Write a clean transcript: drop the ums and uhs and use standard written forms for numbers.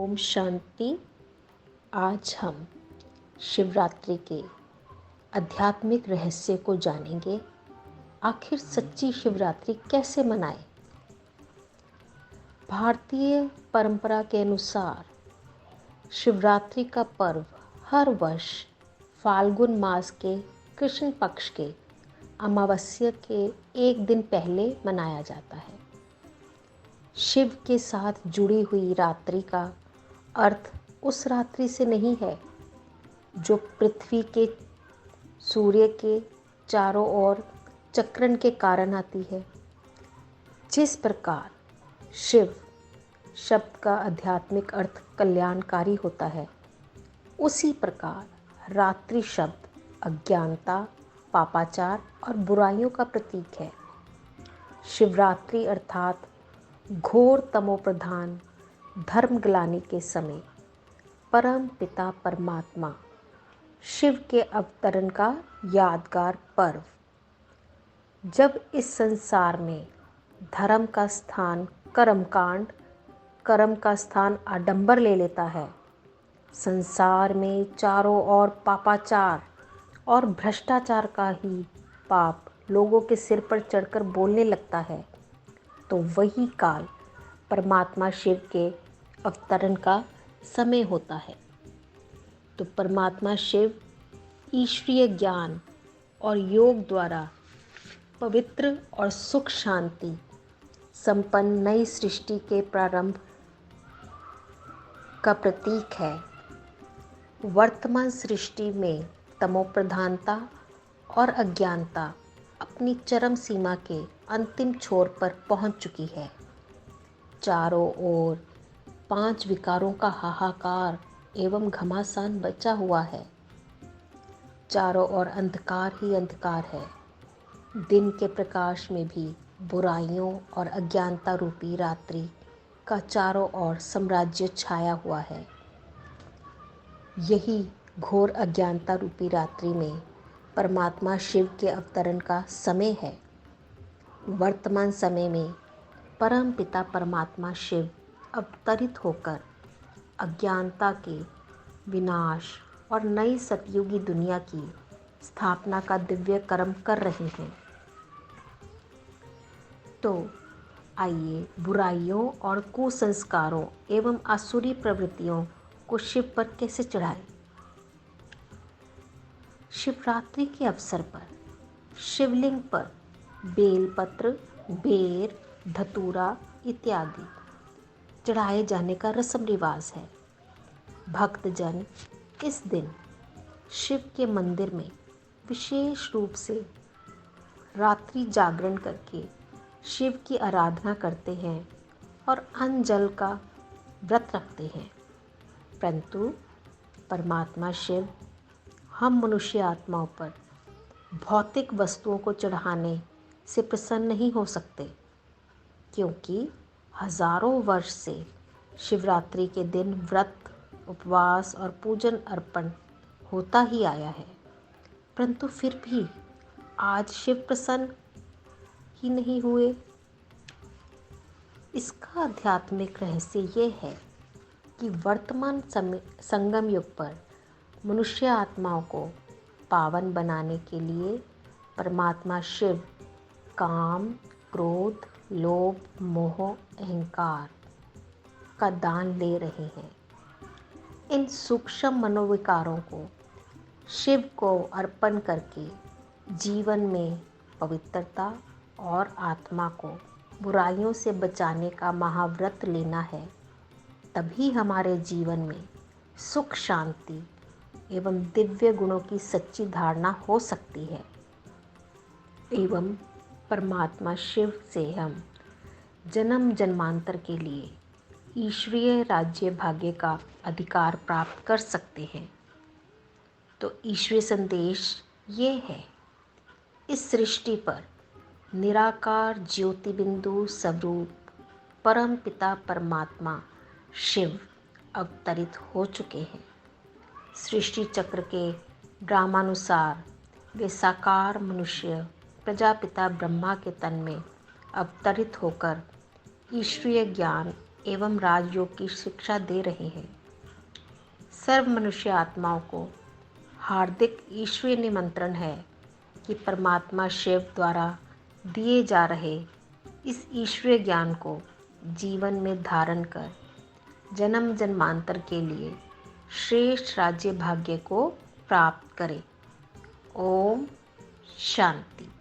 ओम शांति। आज हम शिवरात्रि के आध्यात्मिक रहस्य को जानेंगे। आखिर सच्ची शिवरात्रि कैसे मनाएं? भारतीय परंपरा के अनुसार शिवरात्रि का पर्व हर वर्ष फाल्गुन मास के कृष्ण पक्ष के अमावस्या के एक दिन पहले मनाया जाता है। शिव के साथ जुड़ी हुई रात्रि का अर्थ उस रात्रि से नहीं है जो पृथ्वी के सूर्य के चारों ओर चक्रण के कारण आती है। जिस प्रकार शिव शब्द का आध्यात्मिक अर्थ कल्याणकारी होता है, उसी प्रकार रात्रि शब्द अज्ञानता, पापाचार और बुराइयों का प्रतीक है। शिवरात्रि अर्थात घोर तमोप्रधान धर्मग्लानि के समय परम पिता परमात्मा शिव के अवतरण का यादगार पर्व। जब इस संसार में धर्म का स्थान कर्मकांड, कर्म का स्थान आडंबर ले लेता है, संसार में चारों ओर पापाचार और भ्रष्टाचार का ही पाप लोगों के सिर पर चढ़कर बोलने लगता है, तो वही काल परमात्मा शिव के अवतरण का समय होता है। तो परमात्मा शिव ईश्वरीय ज्ञान और योग द्वारा पवित्र और सुख शांति संपन्न नई सृष्टि के प्रारंभ का प्रतीक है। वर्तमान सृष्टि में तमोप्रधानता और अज्ञानता अपनी चरम सीमा के अंतिम छोर पर पहुंच चुकी है। चारों ओर 5 विकारों का हाहाकार एवं घमासान बचा हुआ है। चारों ओर अंधकार ही अंधकार है। दिन के प्रकाश में भी बुराइयों और अज्ञानता रूपी रात्रि का चारों ओर साम्राज्य छाया हुआ है। यही घोर अज्ञानता रूपी रात्रि में परमात्मा शिव के अवतरण का समय है। वर्तमान समय में परम पिता परमात्मा शिव अवतरित होकर अज्ञानता के विनाश और नई सतयुगी दुनिया की स्थापना का दिव्य कर्म कर रहे हैं। तो आइए बुराइयों और कुसंस्कारों एवं आसुरी प्रवृत्तियों को शिव पर कैसे चढ़ाएं। शिवरात्रि के अवसर पर शिवलिंग पर बेलपत्र, बेर, धतूरा इत्यादि चढ़ाए जाने का रस्म रिवाज है। भक्तजन इस दिन शिव के मंदिर में विशेष रूप से रात्रि जागरण करके शिव की आराधना करते हैं और अन्न जल का व्रत रखते हैं। परंतु परमात्मा शिव हम मनुष्य आत्माओं पर भौतिक वस्तुओं को चढ़ाने से प्रसन्न नहीं हो सकते, क्योंकि हजारों वर्ष से शिवरात्रि के दिन व्रत, उपवास और पूजन अर्पण होता ही आया है। परंतु फिर भी आज शिव प्रसन्न ही नहीं हुए। इसका आध्यात्मिक रहस्य ये है कि वर्तमान संगम युग पर मनुष्य आत्माओं को पावन बनाने के लिए परमात्मा शिव काम, क्रोध, लोभ, मोह, अहंकार का दान ले रहे हैं। इन सूक्ष्म मनोविकारों को शिव को अर्पण करके जीवन में पवित्रता और आत्मा को बुराइयों से बचाने का महाव्रत लेना है। तभी हमारे जीवन में सुख, शांति एवं दिव्य गुणों की सच्ची धारणा हो सकती है एवं परमात्मा शिव से हम जन्म जन्मांतर के लिए ईश्वरीय राज्य भाग्य का अधिकार प्राप्त कर सकते हैं। तो ईश्वरीय संदेश ये है, इस सृष्टि पर निराकार ज्योति बिंदु स्वरूप परम पिता परमात्मा शिव अवतरित हो चुके हैं। सृष्टि चक्र के ड्रामानुसार वे साकार मनुष्य प्रजापिता ब्रह्मा के तन में अवतरित होकर ईश्वरीय ज्ञान एवं राजयोग की शिक्षा दे रहे हैं। सर्व मनुष्य आत्माओं को हार्दिक ईश्वरीय निमंत्रण है कि परमात्मा शिव द्वारा दिए जा रहे इस ईश्वरीय ज्ञान को जीवन में धारण कर जन्म जन्मांतर के लिए श्रेष्ठ राज्य भाग्य को प्राप्त करें। ओम शांति।